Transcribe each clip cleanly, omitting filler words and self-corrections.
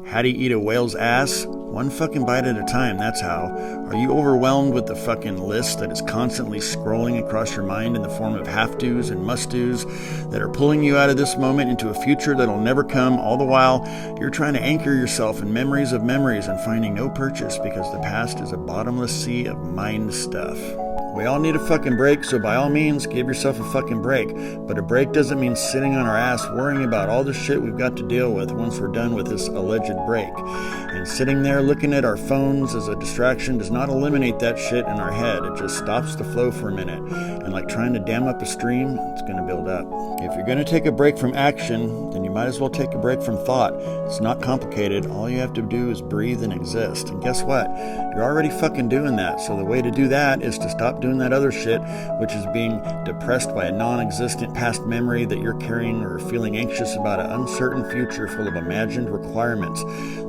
How do you eat a whale's ass? One fucking bite at a time, that's how. Are you overwhelmed with the fucking list that is constantly scrolling across your mind in the form of have-tos and must-dos that are pulling you out of this moment into a future that'll never come, all the while you're trying to anchor yourself in memories of memories and finding no purchase because the past is a bottomless sea of mind stuff. We all need a fucking break, so by all means, give yourself a fucking break. But a break doesn't mean sitting on our ass worrying about all the shit we've got to deal with once we're done with this alleged break. And sitting there looking at our phones as a distraction does not eliminate that shit in our head. It just stops the flow for a minute. And like trying to dam up a stream, it's going to build up. If you're going to take a break from action, then you might as well take a break from thought. It's not complicated. All you have to do is breathe and exist. And guess what? You're already fucking doing that. So the way to do that is to stop doing that other shit, which is being depressed by a non-existent past memory that you're carrying, or feeling anxious about an uncertain future full of imagined requirements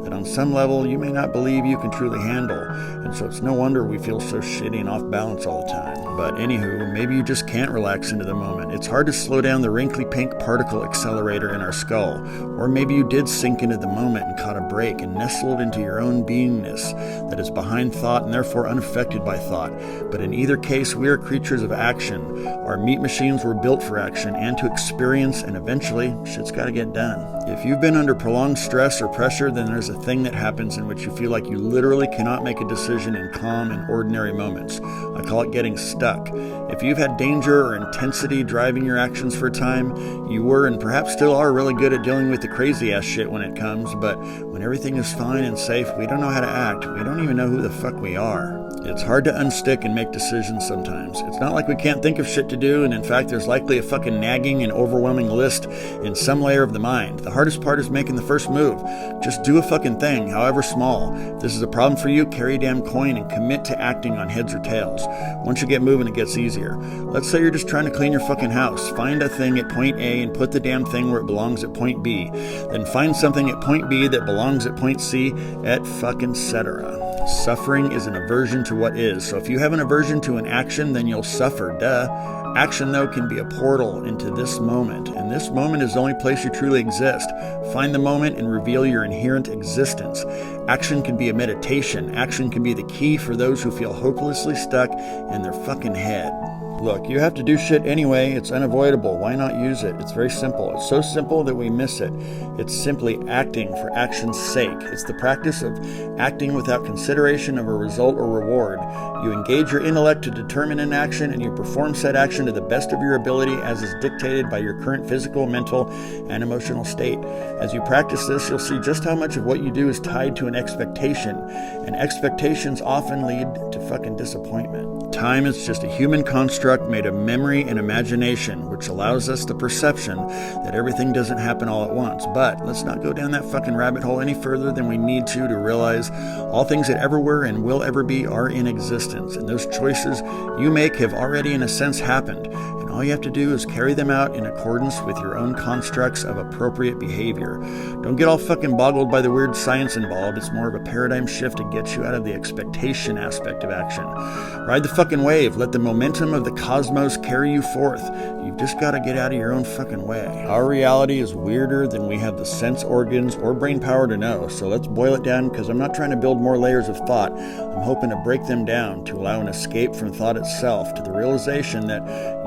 that on some level you may not believe you can truly handle. And so it's no wonder we feel so shitty and off balance all the time. But anywho, maybe you just can't relax into the moment. It's hard to slow down the wrinkly pink particle accelerator in our skull. Or maybe you did sink into the moment and caught a break and nestled into your own beingness that is behind thought and therefore unaffected by thought. But in either case, we are creatures of action. Our meat machines were built for action and to experience, and eventually, shit's gotta get done. If you've been under prolonged stress or pressure, then there's a thing that happens in which you feel like you literally cannot make a decision in calm and ordinary moments. I call it getting stuck. If you've had danger or intensity driving your actions for a time, you were and perhaps still are really good at dealing with the crazy ass shit when it comes, but when everything is fine and safe, we don't know how to act. We don't even know who the fuck we are. It's hard to unstick and make decisions sometimes. It's not like we can't think of shit to do, and in fact, there's likely a fucking nagging and overwhelming list in some layer of the mind. The hardest part is making the first move. Just do a fucking thing, however small. If this is a problem for you, carry a damn coin and commit to acting on heads or tails. Once you get moving, it gets easier. Let's say you're just trying to clean your fucking house. Find a thing at point A and put the damn thing where it belongs at point B. Then find something at point B that belongs at point C, et fucking cetera. Suffering is an aversion to what is. So if you have an aversion to an action, then you'll suffer. Duh. Action, though, can be a portal into this moment. And this moment is the only place you truly exist. Find the moment and reveal your inherent existence. Action can be a meditation. Action can be the key for those who feel hopelessly stuck in their fucking head. Look, you have to do shit anyway. It's unavoidable. Why not use it? It's very simple. It's so simple that we miss it. It's simply acting for action's sake. It's the practice of acting without consideration of a result or reward. You engage your intellect to determine an action, and you perform said action to the best of your ability as is dictated by your current physical, mental, and emotional state. As you practice this, you'll see just how much of what you do is tied to an expectation, and expectations often lead to fucking disappointment. Time is just a human construct made of memory and imagination, which allows us the perception that everything doesn't happen all at once. But let's not go down that fucking rabbit hole any further than we need to realize all things that ever were and will ever be are in existence. And those choices you make have already in a sense happened. And all you have to do is carry them out in accordance with your own constructs of appropriate behavior. Don't get all fucking boggled by the weird science involved. It's more of a paradigm shift to get you out of the expectation aspect of action. Ride the fucking wave. Let the momentum of the cosmos carry you forth. You've just got to get out of your own fucking way. Our reality is weirder than we have the sense organs or brain power to know. So let's boil it down, because I'm not trying to build more layers of thought. I'm hoping to break them down to allow an escape from thought itself, to the realization that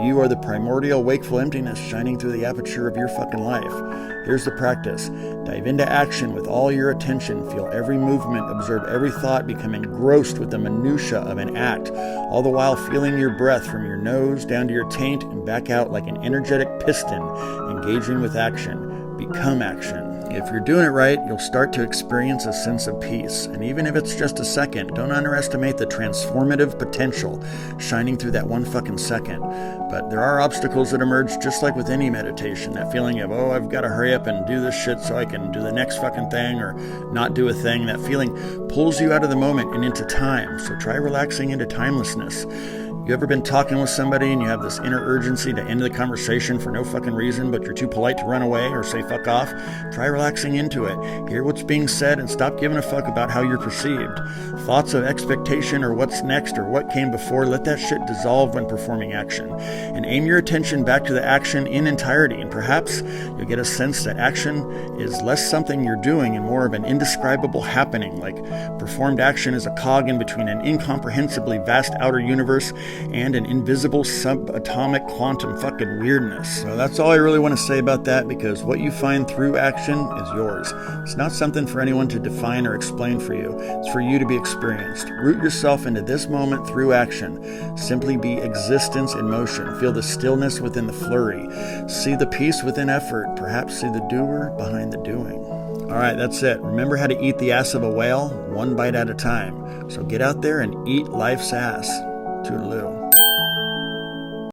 you are the primordial wakeful emptiness shining through the aperture of your fucking life. Here's the practice. Dive into action with all your attention. Feel every movement, observe every thought, become engrossed with the minutia of an act, all the while feeling your breath from your nose down to your taint and back out like an energetic piston, engaging with action. Become action. If you're doing it right, you'll start to experience a sense of peace. And even if it's just a second, don't underestimate the transformative potential shining through that one fucking second. But there are obstacles that emerge just like with any meditation. That feeling of, oh, I've got to hurry up and do this shit so I can do the next fucking thing or not do a thing. That feeling pulls you out of the moment and into time. So try relaxing into timelessness. You ever been talking with somebody and you have this inner urgency to end the conversation for no fucking reason, but you're too polite to run away or say fuck off? Try relaxing into it. Hear what's being said and stop giving a fuck about how you're perceived. Thoughts of expectation or what's next or what came before, let that shit dissolve when performing action. And aim your attention back to the action in entirety, and perhaps you'll get a sense that action is less something you're doing and more of an indescribable happening, like performed action is a cog in between an incomprehensibly vast outer universe and an invisible subatomic quantum fucking weirdness. So that's all I really want to say about that, because what you find through action is yours. It's not something for anyone to define or explain for you. It's for you to be experienced. Root yourself into this moment through action. Simply be existence in motion. Feel the stillness within the flurry. See the peace within effort. Perhaps see the doer behind the doing. All right, that's it. Remember how to eat the ass of a whale, one bite at a time. So get out there and eat life's ass. Toodaloo.